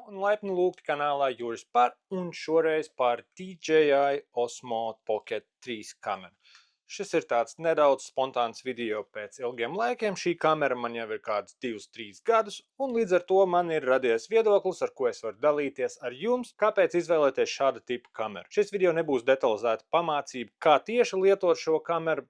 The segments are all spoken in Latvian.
un laipni lūgti kanālā Juris par un šoreiz par DJI Osmo Pocket 3 kameru. Šis ir tāds nedaudz spontāns video pēc ilgiem laikiem. Šī kamera man jau ir kādus 2-3 gadus, un līdz ar to man ir radies viedoklis, ar ko es varu dalīties ar jums, kāpēc izvēlēties šāda tipa kameru. Šis video nebūs detalizēta pamācība, kā tieši lietot šo kameru,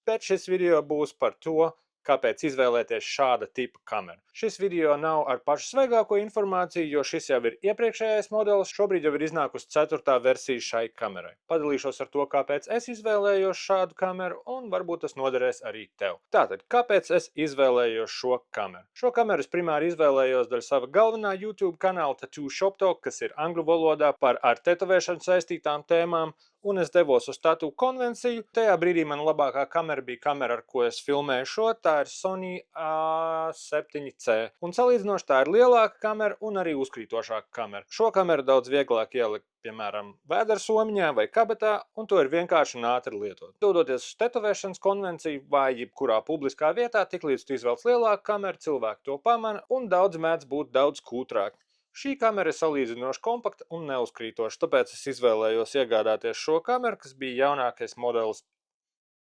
bet šis video būs par to, kāpēc izvēlēties šāda tipa kameru. Šis video nav ar pašu svaigāko informāciju, jo šis jau ir iepriekšējais modelis, šobrīd jau ir iznākusi 4. versija šai kamerai. Padalīšos ar to, kāpēc es izvēlējos šādu kameru, un varbūt tas noderēs arī tev. Tātad, kāpēc es izvēlējos šo kameru? Šo kameru es primāri izvēlējos dēļ sava galvenā YouTube kanāla Tattoo Shop Talk, kas ir angļu valodā par ar tetovēšanu saistītām tēmām, un es devos uz tatu konvenciju. Tajā brīdī man labākā kamera bija kamera, ar ko es filmēju šo. Tā ir Sony A7C. Un salīdzinoši tā ir lielāka kamera un arī uzkrītošāka kamera. Šo kameru daudz vieglāk ielikt, piemēram, vēdersomiņā vai kabatā, un to ir vienkārši un ātri lietot. Dodoties uz tetovēšanas konvenciju vai jebkurā publiskā vietā, tiklīdz tu izvelc lielāku kameru, cilvēki to pamana, un daudz mēdz būt daudz kūtrāk. Šī kamera ir salīdzinoši kompakta un neuzkrītoša, tāpēc es izvēlējos iegādāties šo kameru, kas bija jaunākais modelis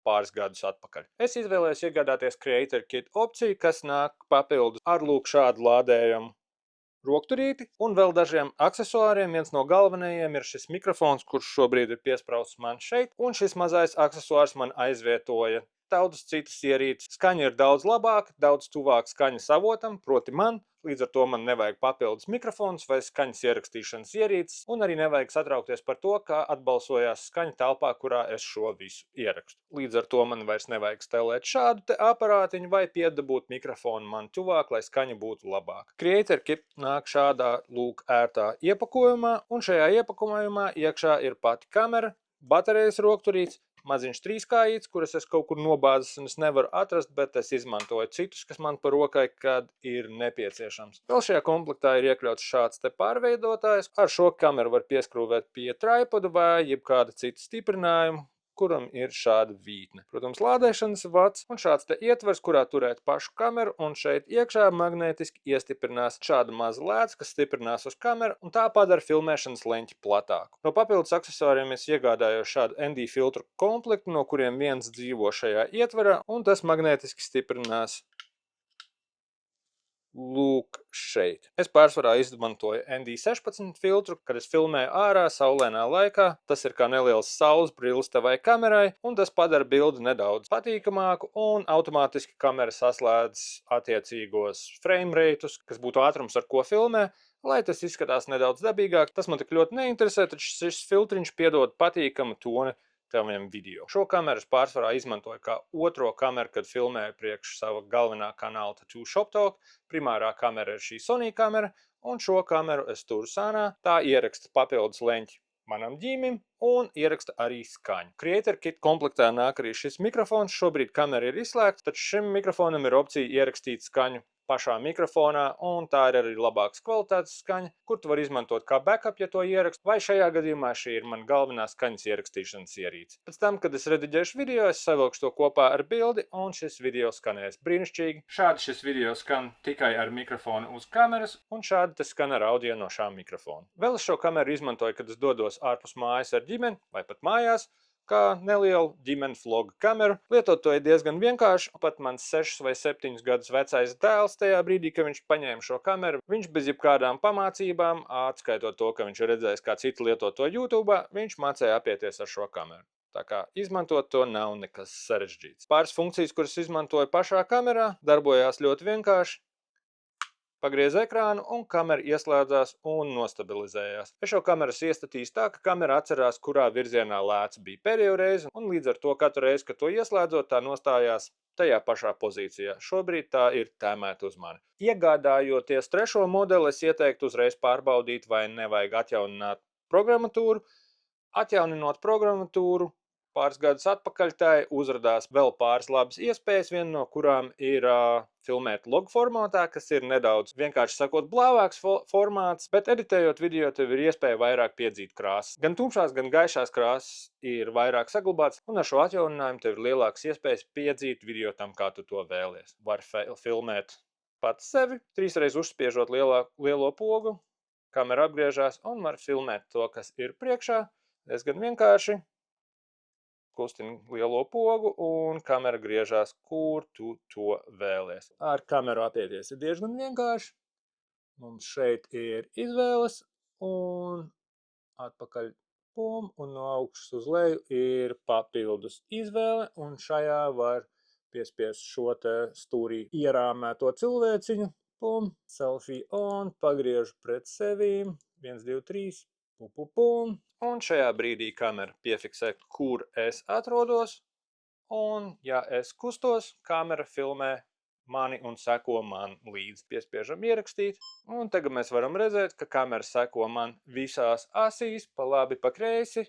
pāris gadus atpakaļ. Es izvēlējos iegādāties Creator Kit opciju, kas nāk papildus ar lūk šādu lādējumu rokturīti un vēl dažiem aksesuāriem. Viens no galvenajiem ir šis mikrofons, kurš šobrīd ir piesprausts man šeit, un šis mazais aksesuārs man aizvietoja daudzas citas ierīces. Skaņa ir daudz labāka, daudz tuvāk skaņas avotam, proti man. Līdz ar to man nevajag papildus mikrofons vai skaņas ierakstīšanas ierīces, un arī nevajag satraukties par to, kā atbalsojās skaņa telpā, kurā es šo visu ierakstu. Līdz ar to man vairs nevajag stelēt šādu te aparātiņu vai piedabūt mikrofonu man tuvāk, lai skaņa būtu labāka. Creator Kit nāk šādā lūk ērtā iepakojumā, un šajā iepakojumā iekšā ir pati kamera, baterijas rokturīts, maziņš 3-kājīts, kuras es kaut kur nobāzes un es nevaru atrast, bet es izmantoju citus, kas man par rokai, kad ir nepieciešams. Vēl šajā komplektā ir iekļauts šāds te pārveidotājs. Ar šo kameru var pieskrūvēt pie tripoda vai jebkāda cita stiprinājumu, kuram ir šāda vītne. Protams, lādēšanas vads un šāds te ietvers, kurā turēt pašu kameru, un šeit iekšā magnētiski iestiprinās šāda maza lēca, kas stiprinās uz kameru, un tā padara filmēšanas leņķi platāku. No papildus aksesuāriem es iegādājos šādu ND filtru komplektu, no kuriem viens dzīvo šajā ietverā, un tas magnētiski stiprinās lūk šeit. Es pārsvarā izmantoju ND16 filtru, kad es filmēju ārā saulēnā laikā. Tas ir kā neliels saules brilles tavai kamerai, un tas padara bildi nedaudz patīkamāku, un automātiski kamera saslēdz attiecīgos frame ratus, kas būtu ātrums, ar ko filmē, lai tas izskatās nedaudz dabīgāk. Tas man tik ļoti neinteresē, taču šis filtriņš piedod patīkamu toni taviem video. Šo kameru es pārsvarā izmantoju kā otro kameru, kad filmēju priekš sava galvenā kanāla Tattoo Shop Talk. Primārā kamera ir šī Sony kamera, un šo kameru es turu sānā. Tā ieraksta papildus leņķi manam ģīmim un ieraksta arī skaņu. Creator Kit komplektā nāk arī šis mikrofons. Šobrīd kamera ir izslēgta, taču šim mikrofonam ir opcija ierakstīt skaņu pašā mikrofonā, un tā ir arī labākas kvalitātes skaņa, kur tu vari izmantot kā backup, ja to ierakst, vai šajā gadījumā šī ir mana galvenā skaņas ierakstīšanas ierīce. Pēc tam, kad es rediģēšu video, es savilkšu to kopā ar bildi, un šis video skanēs brīnišķīgi. Šādi šis video skan tikai ar mikrofonu uz kameras, un šādi tas skan ar audio no šā mikrofona. Vēl es šo kameru izmantoju, kad es dodos ārpus mājas ar ģimeni vai pat mājās, kā nelielu ģimenes vlogu kameru. Lietot to ir diezgan vienkārši. Pat mans 6 vai 7 gadus vecais dēls tajā brīdī, kad viņš paņēma šo kameru, viņš bez jebkādām pamācībām, atskaitot to, ka viņš ir redzējis, kā citi lietot to YouTube, viņš mācēja apieties ar šo kameru. Tā kā izmantot to nav nekas sarežģīts. Pāris funkcijas, kuras izmantoju pašā kamerā, darbojās ļoti vienkārši. Pagriez ekrānu, un kamera ieslēdzās un nostabilizējās. Es šo kameru iestatīju tā, ka kamera atcerās, kurā virzienā lēca bija pēdējo reizi, un līdz ar to katru reizi, kad to ieslēdzot, tā nostājās tajā pašā pozīcijā. Šobrīd tā ir tēmēta uz mani. Iegādājoties trešo modeli, es ieteiktu uzreiz pārbaudīt, vai nevajag atjaunināt programmatūru. Atjauninot programmatūru, pāris gadus atpakaļ tai uzradās vēl pāris labas iespējas, viena no kurām ir filmēt log formātā, kas ir nedaudz, vienkārši sakot, blāvāks formāts, bet editējot video tev ir iespēja vairāk piedzīt krāsas. Gan tumšās, gan gaišās krāsas ir vairāk saglabāts, un ar šo atjauninājumu tev ir lielākas iespējas piedzīt video tam, kā tu to vēlies. Var filmēt pats sevi, 3 reizes uzspiežot lielo pogu, kamera apgriežās un var filmēt to, kas ir priekšā. Diezgan vienkārši. Kustini lielo pogu un kamera griežās, kur tu to vēlies. Ar kameru apieties ir diezgan vienkārši. Mums šeit ir izvēles un atpakaļ pum, un no augšas uz leju ir papildus izvēle, un šajā var piespiest šo te stūrī ierāmēto cilvēciņu, pum, selfie on, pagriežu pret sevīm, 1, 2, 3, pum, un šajā brīdī kamera piefiksē, kur es atrodos, un ja es kustos, kamera filmē mani un seko man līdzi. Piespiežam ierakstīt, un tagad mēs varam redzēt, ka kamera seko man visās asīs, pa labi, pa kreisi,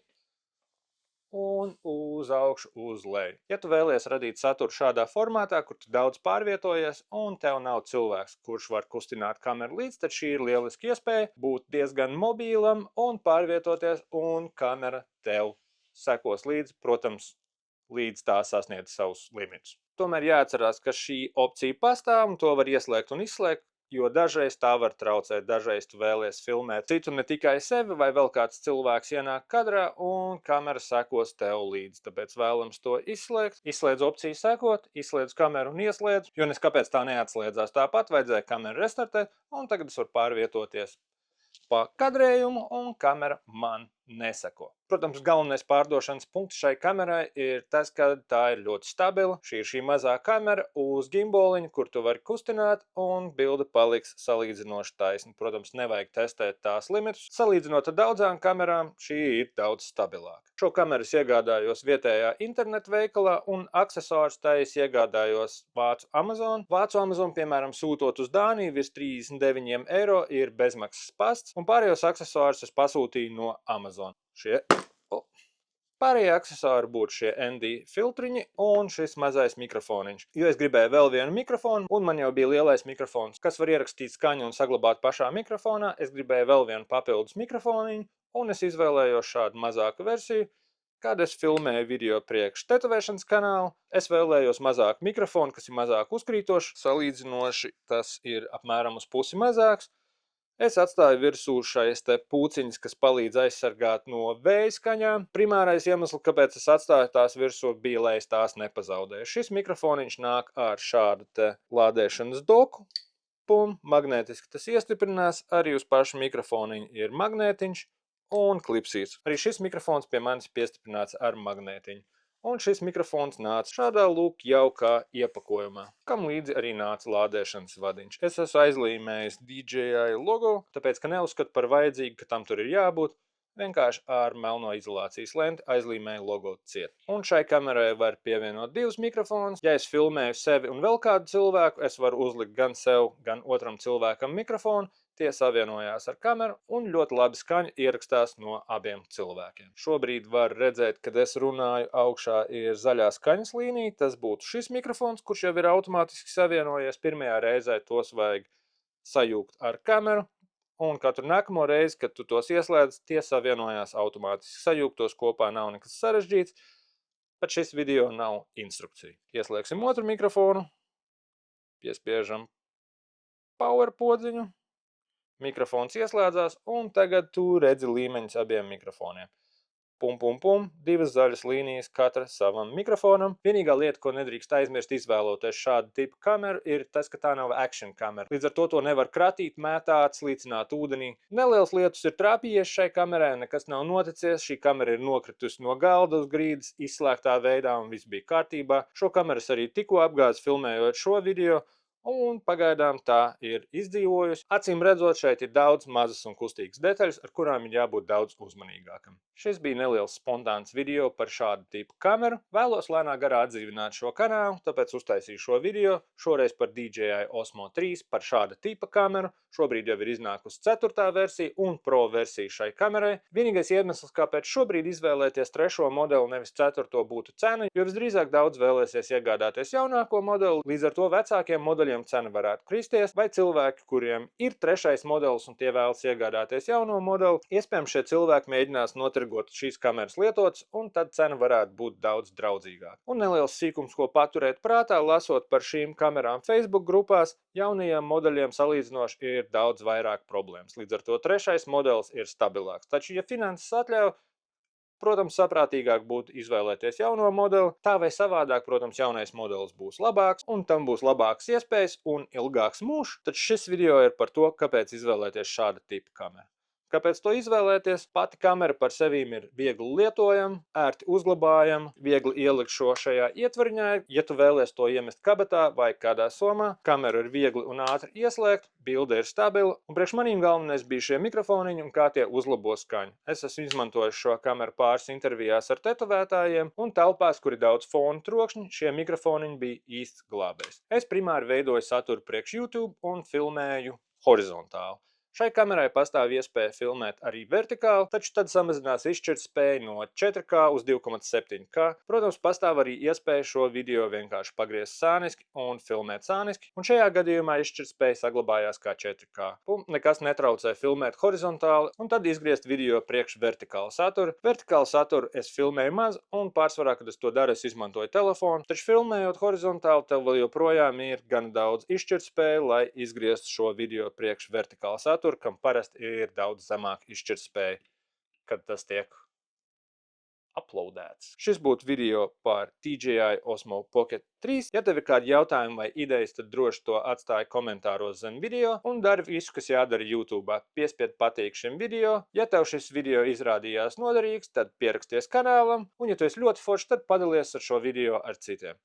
un uz augšu, uz leju. Ja tu vēlies radīt saturu šādā formātā, kur tu daudz pārvietojies, un tev nav cilvēks, kurš var kustināt kameru līdzi, tad šī ir lieliski iespēja būt diezgan mobīlam un pārvietoties, un kamera tev sekos līdzi, protams, līdz tā sasniedz savus limitus. Tomēr jāatcerās, ka šī opcija pastāv un to var ieslēgt un izslēgt, jo dažreiz tā var traucēt, dažreiz tu vēlies filmēt citu, ne tikai sevi, vai vēl kāds cilvēks ienāk kadrā un kamera sekos tev līdzi. Tāpēc vēlams to izslēgt. Izslēdz opciju sekot, izslēdz kameru un ieslēdz, jo nes kāpēc tā neatslēdzās tāpat, vajadzēja kameru restartēt, un tagad es varu pārvietoties pa kadrējumu un kamera man neseko. Protams, galvenais pārdošanas punkts šai kamerai ir tas, ka tā ir ļoti stabila. Šī ir šī mazā kamera uz gimboliņa, kur tu vari kustināt, un bilde paliks salīdzinoši taisna. Protams, nevajag testēt tās limitus. Salīdzinot ar daudzām kamerām, šī ir daudz stabilāka. Šo kameru es iegādājos vietējā internetu veikalā, un aksesuārus tai es iegādājos Vācu Amazon. Vācu Amazon, piemēram, sūtot uz Dāniju, virs 39 eiro ir bezmaksas pasts, un pārējos aksesuārus es pasūtīju no Amazon. Pārējie aksesuāri būtu šie ND filtriņi un šis mazais mikrofoniņš. Jo es gribēju vēl vienu mikrofonu, un man jau bija lielais mikrofons, kas var ierakstīt skaņu un saglabāt pašā mikrofonā. Es gribēju vēl vienu papildus mikrofoniņu, un es izvēlējos šādu mazāku versiju. Kad es filmēju video priekš tetovēšanas kanālu, es vēlējos mazāku mikrofonu, kas ir mazāk uzkrītošs. Salīdzinoši tas ir apmēram uz pusi mazāks. Es atstāju virsū šais te pūciņas, kas palīdz aizsargāt no vēja skaņām. Primārais iemesls, kāpēc es atstāju tās virsū, bija, lai es tās nepazaudēju. Šis mikrofoniņš nāk ar šādu te lādēšanas doku. Pum, magnētiski tas iestiprinās. Arī uz pašu mikrofoniņu ir magnētiņš un klipsīts. Arī šis mikrofons pie manis piestiprināts ar magnētiņu. Un šis mikrofons nāca šādā lūk jaukā iepakojumā, kam līdzi arī nāca lādēšanas vadiņš. Es esmu aizlīmējis DJI logo, tāpēc, ka neuzskatu par vajadzīgu, ka tam tur ir jābūt. Vienkārši ar melno izolācijas lenti aizlīmēju logo ciet. Un šai kamerai var pievienot divus mikrofonus. Ja es filmēju sevi un vēl kādu cilvēku, es varu uzlikt gan sev, gan otram cilvēkam mikrofonu. Tie savienojās ar kameru un ļoti labi skaņa ierakstās no abiem cilvēkiem. Šobrīd var redzēt, kad es runāju, augšā ir zaļā skaņas līnija. Tas būtu šis mikrofons, kurš jau ir automātiski savienojies. Pirmajā reizē tos vajag sajūgt ar kameru. Un katru nākamo reizi, kad tu tos ieslēdz, tie savienojās automātiski. Sajūgtos kopā nav nekas sarežģīts. Pat šis video nav instrukcija. Ieslēgsim otru mikrofonu. Piespiežam power podziņu. Mikrofons ieslēdzās, un tagad tu redzi līmeņus abiem mikrofoniem. Pum, pum, pum, divas zaļas līnijas katra savam mikrofonam. Vienīgā lieta, ko nedrīkst aizmirst izvēloties šādu tipu kameru, ir tas, ka tā nav action kamera. Līdz ar to nevar kratīt, mētāt, slīcināt ūdenī. Neliels lietus ir trāpījies šai kamerai, nekas nav noticies. Šī kamera ir nokritusi no galda uz grīdas, izslēgtā veidā, un viss bija kārtībā. Šo kameras arī tikko apgādes filmējot šo video. Un pagaidām tā ir izdzīvojusi. Acīm redzot, šeit ir daudz mazas un kustīgas detaļas, ar kurām ir jābūt daudz uzmanīgākam. Šis bija neliels spontāns video par šādu tipu kameru. Vēlos lēnā garā atdzīvināt šo kanālu, tāpēc uztaisīju šo video. Šoreiz par DJI Osmo 3, par šāda tipa kameru. Šobrīd jau ir iznākusi 4. versija un Pro versija šai kamerai. Vienīgais iemesls, kāpēc šobrīd izvēlēties 3. modeli, nevis 4. būtu cena, jo visdrīzāk daudz vēlēsies iegādāties jaunāko modeli. Līdz ar to vecākiem modeļiem modeļiem cena varētu kristies, vai cilvēki, kuriem ir trešais modelis un tie vēlas iegādāties jauno modeli, iespējams šie cilvēki mēģinās notirgot šīs kameras lietotas, un tad cena varētu būt daudz draudzīgāka. Un neliels sīkums, ko paturēt prātā, lasot par šīm kamerām Facebook grupās, jaunajiem modeļiem salīdzinoši ir daudz vairāk problēmas. Līdz ar to trešais modelis ir stabilāks. Taču, ja finanses atļauj, protams, saprātīgāk būtu izvēlēties jauno modeli. Tā vai savādāk, protams, jaunais modelis būs labāks, un tam būs labākas iespējas un ilgāks mūžs. Taču šis video ir par to, kāpēc izvēlēties šāda tipa kameru. Kāpēc to izvēlēties? Pati kamera par sevīm ir viegli lietojama, ērti uzglabājama, viegli ielikt šo šajā ietvariņā, ja tu vēlies to iemest kabatā vai kādā somā. Kamera ir viegli un ātri ieslēgt, bilde ir stabila, un priekš manīm galvenais bija šie mikrofoniņi un kā tie uzlabo skaņu. Es esmu izmantojis šo kameru pāris intervijās ar tetovētājiem, un telpās, kur ir daudz fona trokšņi, šie mikrofoniņi bija īsts glābējs. Es primāri veidoju saturu priekš YouTube un filmēju horizontāli. Šai kamerai pastāv iespēja filmēt arī vertikāli, taču tad samazinās izšķirtspēju no 4K uz 2,7K. Protams, pastāv arī iespēja šo video vienkārši pagriezt sāniski un filmēt sāniski, un šajā gadījumā izšķirtspēja saglabājās kā 4K. Nekas netraucē filmēt horizontāli, un tad izgriezt video priekš vertikālu saturu. Vertikālu saturu es filmēju maz, un pārsvarā, kad es to daru, es izmantoju telefonu, taču filmējot horizontāli, tev vēl joprojām ir gan daudz izšķirtspēju, lai izgrieztu šo video priekš vertikālu saturu, kam parasti ir daudz zemāka izšķirtspēja, kad tas tiek uploadēts. Šis būtu video par DJI Osmo Pocket 3. Ja tev ir kādi jautājumi vai idejas, tad droši to atstāj komentāros zem video un dari visu, kas jādara YouTube. Piespied patīk šim video. Ja tev šis video izrādījās noderīgs, tad pieraksties kanālam, un ja tu esi ļoti foršs, tad padalies ar šo video ar citiem.